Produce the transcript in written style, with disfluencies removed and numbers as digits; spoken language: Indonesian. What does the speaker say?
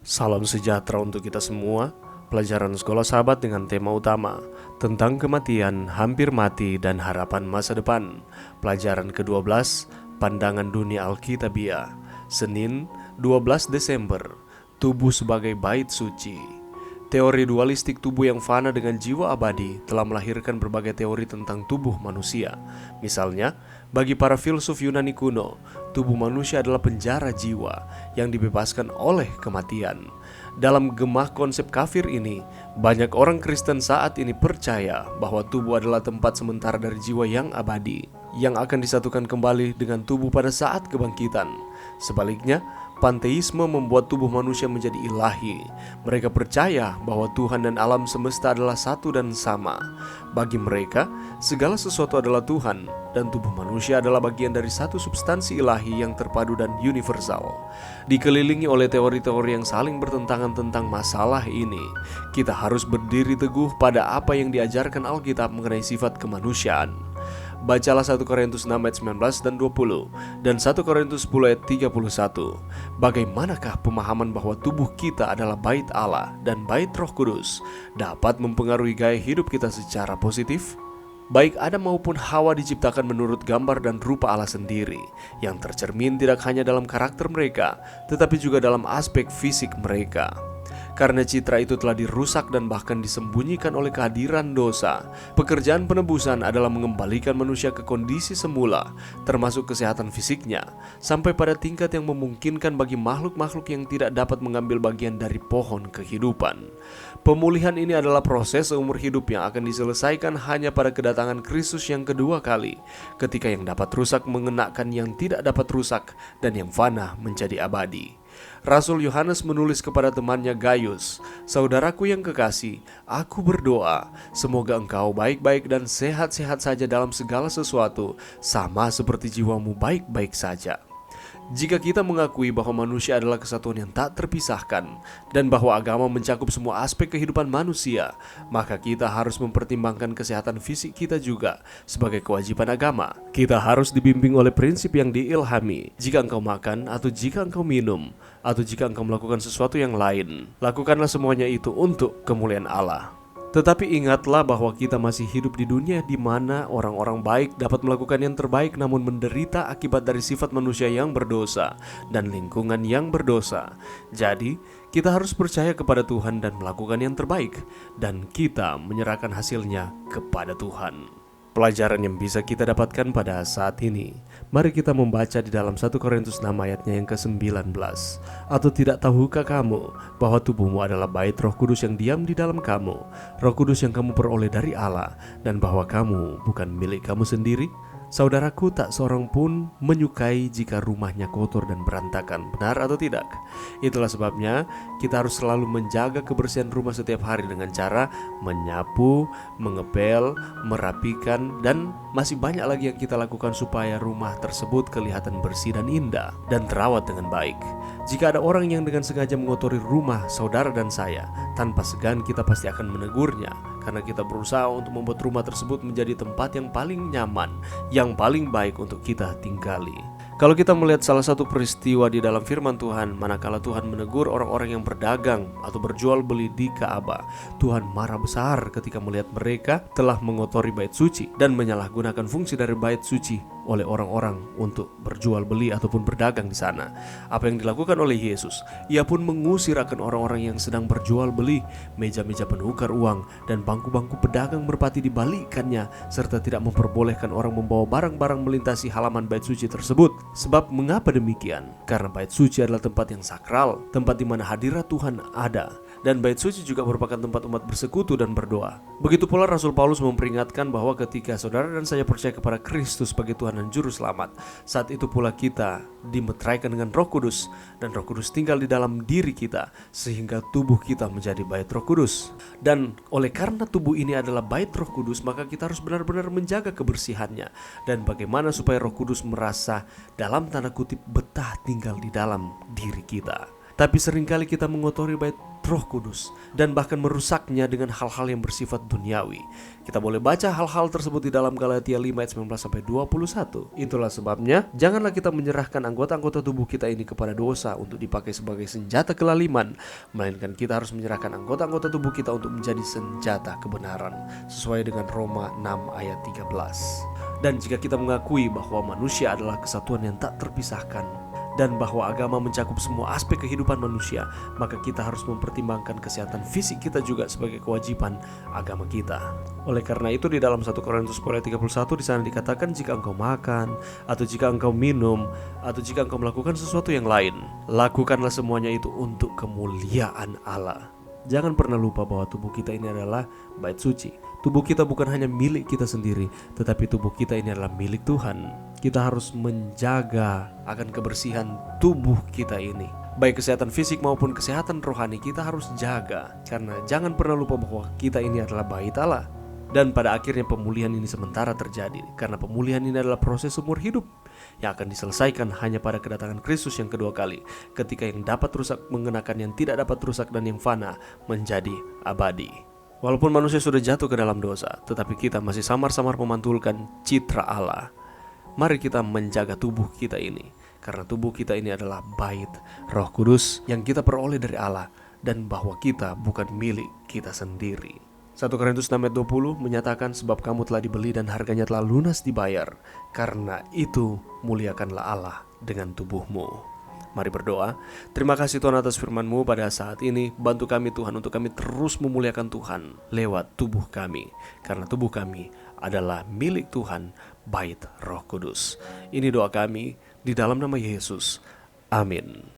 Salam sejahtera untuk kita semua. Pelajaran Sekolah Sahabat dengan tema utama tentang kematian, hampir mati, dan harapan masa depan. Pelajaran ke-12, Pandangan Dunia Alkitabiah. Senin, 12 Desember. Tubuh sebagai bait suci. Teori dualistik tubuh yang fana dengan jiwa abadi telah melahirkan berbagai teori tentang tubuh manusia. Misalnya, bagi para filsuf Yunani kuno, tubuh manusia adalah penjara jiwa yang dibebaskan oleh kematian. Dalam gemah konsep kafir ini, banyak orang Kristen saat ini percaya bahwa tubuh adalah tempat sementara dari jiwa yang abadi, yang akan disatukan kembali dengan tubuh pada saat kebangkitan. Sebaliknya, panteisme membuat tubuh manusia menjadi ilahi. Mereka percaya bahwa Tuhan dan alam semesta adalah satu dan sama. Bagi mereka, segala sesuatu adalah Tuhan, dan tubuh manusia adalah bagian dari satu substansi ilahi yang terpadu dan universal. Dikelilingi oleh teori-teori yang saling bertentangan tentang masalah ini, kita harus berdiri teguh pada apa yang diajarkan Alkitab mengenai sifat kemanusiaan. Bacalah 1 Korintus 6 ayat 19 dan 20 dan 1 Korintus 10 ayat 31. Bagaimanakah pemahaman bahwa tubuh kita adalah bait Allah dan bait Roh Kudus dapat mempengaruhi gaya hidup kita secara positif? Baik Adam maupun Hawa diciptakan menurut gambar dan rupa Allah sendiri, yang tercermin tidak hanya dalam karakter mereka, tetapi juga dalam aspek fisik mereka. Karena citra itu telah dirusak dan bahkan disembunyikan oleh kehadiran dosa, pekerjaan penebusan adalah mengembalikan manusia ke kondisi semula, termasuk kesehatan fisiknya, sampai pada tingkat yang memungkinkan bagi makhluk-makhluk yang tidak dapat mengambil bagian dari pohon kehidupan. Pemulihan ini adalah proses seumur hidup yang akan diselesaikan hanya pada kedatangan Kristus yang kedua kali, ketika yang dapat rusak mengenakan yang tidak dapat rusak dan yang fana menjadi abadi. Rasul Yohanes menulis kepada temannya Gaius, "Saudaraku yang kekasih, aku berdoa, semoga engkau baik-baik dan sehat-sehat saja dalam segala sesuatu, sama seperti jiwamu baik-baik saja." Jika kita mengakui bahwa manusia adalah kesatuan yang tak terpisahkan dan bahwa agama mencakup semua aspek kehidupan manusia, maka kita harus mempertimbangkan kesehatan fisik kita juga sebagai kewajiban agama. Kita harus dibimbing oleh prinsip yang diilhami. Jika engkau makan atau jika engkau minum atau jika engkau melakukan sesuatu yang lain, lakukanlah semuanya itu untuk kemuliaan Allah. Tetapi ingatlah bahwa kita masih hidup di dunia di mana orang-orang baik dapat melakukan yang terbaik namun menderita akibat dari sifat manusia yang berdosa dan lingkungan yang berdosa. Jadi, kita harus percaya kepada Tuhan dan melakukan yang terbaik, dan kita menyerahkan hasilnya kepada Tuhan. Pelajaran yang bisa kita dapatkan pada saat ini, mari kita membaca di dalam 1 Korintus 6 ayatnya yang ke-19. Atau tidak tahukah kamu bahwa tubuhmu adalah bait Roh Kudus yang diam di dalam kamu, Roh Kudus yang kamu peroleh dari Allah, dan bahwa kamu bukan milik kamu sendiri? Saudaraku, tak seorang pun menyukai jika rumahnya kotor dan berantakan, benar atau tidak? Itulah sebabnya kita harus selalu menjaga kebersihan rumah setiap hari dengan cara menyapu, mengepel, merapikan, dan masih banyak lagi yang kita lakukan supaya rumah tersebut kelihatan bersih dan indah dan terawat dengan baik. Jika ada orang yang dengan sengaja mengotori rumah saudara dan saya, tanpa segan kita pasti akan menegurnya, karena kita berusaha untuk membuat rumah tersebut menjadi tempat yang paling nyaman, yang paling baik untuk kita tinggali. Kalau kita melihat salah satu peristiwa di dalam firman Tuhan, manakala Tuhan menegur orang-orang yang berdagang atau berjual beli di Ka'bah, Tuhan marah besar ketika melihat mereka telah mengotori bait suci dan menyalahgunakan fungsi dari bait suci oleh orang-orang untuk berjual beli ataupun berdagang di sana. Apa yang dilakukan oleh Yesus? Ia pun mengusir akan orang-orang yang sedang berjual beli, meja-meja penukar uang dan bangku-bangku pedagang merpati dibalikkannya, serta tidak memperbolehkan orang membawa barang-barang melintasi halaman bait suci tersebut. Sebab mengapa demikian? Karena bait suci adalah tempat yang sakral, tempat di mana hadirat Tuhan ada. Dan bait suci juga merupakan tempat umat bersekutu dan berdoa. Begitu pula Rasul Paulus memperingatkan bahwa ketika saudara dan saya percaya kepada Kristus sebagai Tuhan dan Juru Selamat, saat itu pula kita dimeteraikan dengan Roh Kudus, dan Roh Kudus tinggal di dalam diri kita, sehingga tubuh kita menjadi bait Roh Kudus. Dan oleh karena tubuh ini adalah bait Roh Kudus, maka kita harus benar-benar menjaga kebersihannya. Dan bagaimana supaya Roh Kudus merasa dalam tanda kutip betah tinggal di dalam diri kita. Tapi seringkali kita mengotori bait Roh Kudus dan bahkan merusaknya dengan hal-hal yang bersifat duniawi. Kita boleh baca hal-hal tersebut di dalam Galatia 5 ayat 19-21. Itulah sebabnya janganlah kita menyerahkan anggota-anggota tubuh kita ini kepada dosa untuk dipakai sebagai senjata kelaliman, melainkan kita harus menyerahkan anggota-anggota tubuh kita untuk menjadi senjata kebenaran, sesuai dengan Roma 6 ayat 13. Dan jika kita mengakui bahwa manusia adalah kesatuan yang tak terpisahkan, dan bahwa agama mencakup semua aspek kehidupan manusia, maka kita harus mempertimbangkan kesehatan fisik kita juga sebagai kewajiban agama kita. Oleh karena itu di dalam 1 Korintus 10 ayat 31 di sana dikatakan, jika engkau makan, atau jika engkau minum, atau jika engkau melakukan sesuatu yang lain, lakukanlah semuanya itu untuk kemuliaan Allah. Jangan pernah lupa bahwa tubuh kita ini adalah bait suci. Tubuh kita bukan hanya milik kita sendiri, tetapi tubuh kita ini adalah milik Tuhan. Kita harus menjaga akan kebersihan tubuh kita ini. Baik kesehatan fisik maupun kesehatan rohani kita harus jaga. Karena jangan pernah lupa bahwa kita ini adalah bait Allah. Dan pada akhirnya pemulihan ini sementara terjadi, karena pemulihan ini adalah proses seumur hidup yang akan diselesaikan hanya pada kedatangan Kristus yang kedua kali, ketika yang dapat rusak mengenakan yang tidak dapat rusak dan yang fana menjadi abadi. Walaupun manusia sudah jatuh ke dalam dosa, tetapi kita masih samar-samar memantulkan citra Allah. Mari kita menjaga tubuh kita ini, karena tubuh kita ini adalah bait Roh Kudus yang kita peroleh dari Allah, dan bahwa kita bukan milik kita sendiri. 1 Korintus 6 ayat 20 menyatakan, sebab kamu telah dibeli dan harganya telah lunas dibayar. Karena itu muliakanlah Allah dengan tubuhmu. Mari berdoa. Terima kasih Tuhan atas firman-Mu pada saat ini. Bantu kami Tuhan untuk kami terus memuliakan Tuhan lewat tubuh kami. Karena tubuh kami adalah milik Tuhan, bait Roh Kudus. Ini doa kami di dalam nama Yesus. Amin.